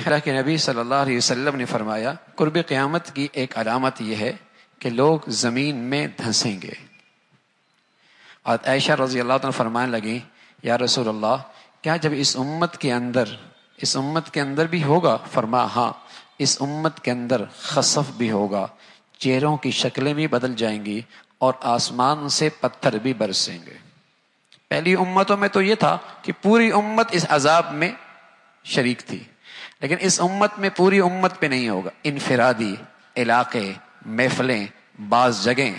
اللہ کے نبی صلی اللہ علیہ وسلم نے فرمایا قرب قیامت کی ایک علامت یہ ہے کہ لوگ زمین میں دھنسیں گے۔ اور عائشہ رضی اللہ عنہ فرمانے لگیں یا رسول اللہ کیا جب اس امت کے اندر بھی ہوگا؟ فرمایا ہاں، اس امت کے اندر خسف بھی ہوگا، چہروں کی شکلیں بھی بدل جائیں گی اور آسمان سے پتھر بھی برسیں گے۔ پہلی امتوں میں تو یہ تھا کہ پوری امت اس عذاب میں شریک تھی، لیکن اس امت میں پوری امت پہ نہیں ہوگا، انفرادی علاقے، محفلیں، بعض جگہیں،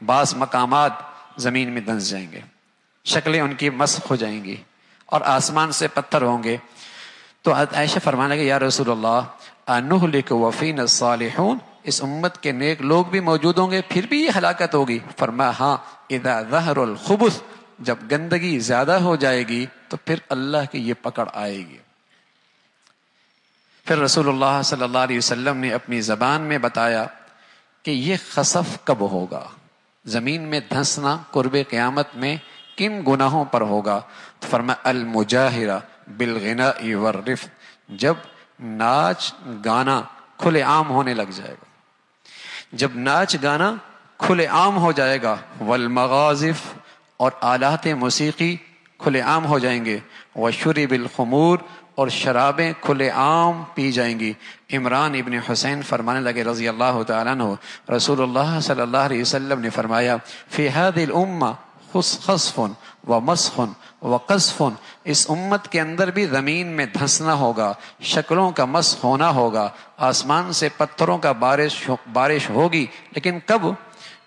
بعض مقامات زمین میں دھنس جائیں گے، شکلیں ان کی مسخ ہو جائیں گی اور آسمان سے پتھر ہوں گے۔ تو عائشہ فرمانے لگے یا رسول اللہ انہلک وفینا الصالحون، اس امت کے نیک لوگ بھی موجود ہوں گے پھر بھی یہ ہلاکت ہوگی؟ فرمایا ہاں، اذا ظہر الخبث، جب گندگی زیادہ ہو جائے گی تو پھر اللہ کی یہ پکڑ آئے گی۔ پھر رسول اللہ صلی اللہ علیہ وسلم نے اپنی زبان میں بتایا کہ یہ خسف کب ہوگا، زمین میں دھنسنا قرب قیامت میں کن گناہوں پر ہوگا؟ تو فرمایا المجاہرہ بالغناء والرفث، جب ناچ گانا کھلے عام ہونے لگ جائے گا، جب ناچ گانا کھلے عام ہو جائے گا، والمغازف، اور آلات موسیقی کھلے عام ہو جائیں گے، وشرب الخمور، اور شرابیں کھلے عام پی جائیں گی۔ عمران ابن حسین فرمانے لگے رضی اللہ تعالیٰ عنہ رسول اللہ صلی اللہ علیہ وسلم نے فرمایا فی هذه الامہ خسف ومسخ وقذف، اس امت کے اندر بھی زمین میں دھنسنا ہوگا، شکلوں کا مسخ ہونا ہوگا، آسمان سے پتھروں کا بارش ہوگی، لیکن کب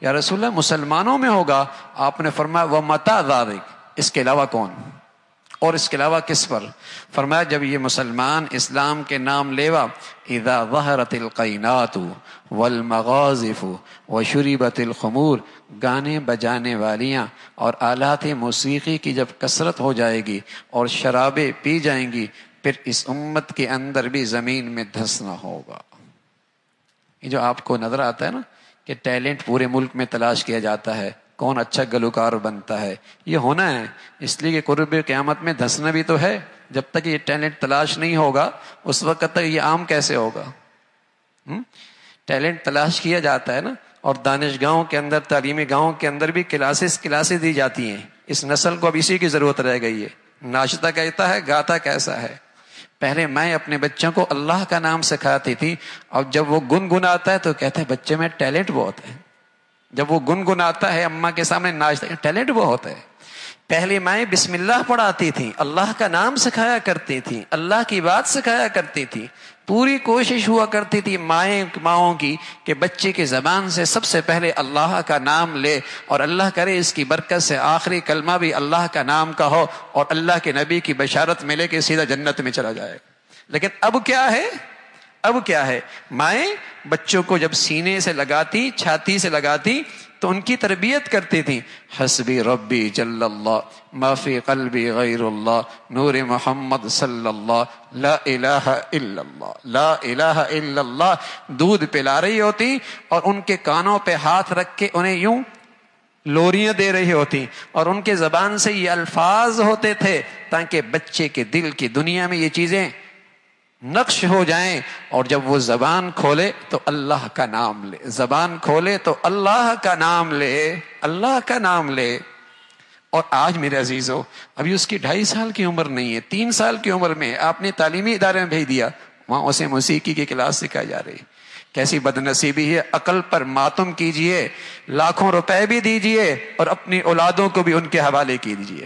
یا رسول اللہ؟ مسلمانوں میں ہوگا۔ آپ نے فرمایا ومتى ذلك، اس کے علاوہ کون، اور اس کے علاوہ کس پر؟ فرمایا جب یہ مسلمان اسلام کے نام لیوا، اذا ظہرت القینات والمغازف وشربت الخمور، گانے بجانے والیاں اور آلات موسیقی کی جب کثرت ہو جائے گی اور شرابیں پی جائیں گی، پھر اس امت کے اندر بھی زمین میں دھنسنا ہوگا۔ یہ جو آپ کو نظر آتا ہے نا کہ ٹیلنٹ پورے ملک میں تلاش کیا جاتا ہے، کون اچھا گلوکار بنتا ہے، یہ ہونا ہے اس لیے کہ قرب قیامت میں دھنسنا بھی تو ہے۔ جب تک یہ ٹیلنٹ تلاش نہیں ہوگا اس وقت تک یہ عام کیسے ہوگا؟ ٹیلنٹ تلاش کیا جاتا ہے نا، اور دانش گاہوں کے اندر، تعلیمی گاہوں کے اندر بھی کلاسز دی جاتی ہیں۔ اس نسل کو اب اسی کی ضرورت رہ گئی ہے، ناشتہ کہتا ہے، گاتا کیسا ہے۔ پہلے میں اپنے بچوں کو اللہ کا نام سکھاتی تھی، اور جب وہ گنگناتا ہے تو کہتے ہیں بچے میں ٹیلنٹ بہت ہے۔ جب وہ گنگناتا ہے اماں کے سامنے ناچتا ہے، ٹیلنٹ بہت ہے۔ پہلی مائیں بسم اللہ پڑھاتی تھیں، اللہ کا نام سکھایا کرتی تھیں، اللہ کی بات سکھایا کرتی تھی، پوری کوشش ہوا کرتی تھی ماؤں کی کہ بچے کی زبان سے سب سے پہلے اللہ کا نام لے، اور اللہ کرے اس کی برکت سے آخری کلمہ بھی اللہ کا نام کا ہو اور اللہ کے نبی کی بشارت ملے کہ سیدھا جنت میں چلا جائے۔ لیکن اب کیا ہے، مائیں بچوں کو جب سینے سے لگاتی، چھاتی سے لگاتی تو ان کی تربیت کرتی تھیں، حسبی ربی جل اللہ ما فی قلبی غیر اللہ نور محمد صلی اللہ لا الہ الا اللہ لا الہ الا اللہ، دودھ پلا رہی ہوتی اور ان کے کانوں پہ ہاتھ رکھ کے انہیں یوں لوریاں دے رہی ہوتی، اور ان کے زبان سے یہ الفاظ ہوتے تھے تاکہ بچے کے دل کی دنیا میں یہ چیزیں نقش ہو جائیں، اور جب وہ زبان کھولے تو اللہ کا نام لے، زبان کھولے تو اللہ کا نام لے، اللہ کا نام لے۔ اور آج میرے عزیزو ابھی اس کی 2.5 سال کی عمر نہیں ہے، 3 سال کی عمر میں آپ نے تعلیمی ادارے میں بھیج دیا، وہاں اسے موسیقی کی کلاس سکھائی جا رہی۔ کیسی بدنصیبی ہے، عقل پر ماتم کیجئے، لاکھوں روپے بھی دیجئے اور اپنی اولادوں کو بھی ان کے حوالے کیجئے۔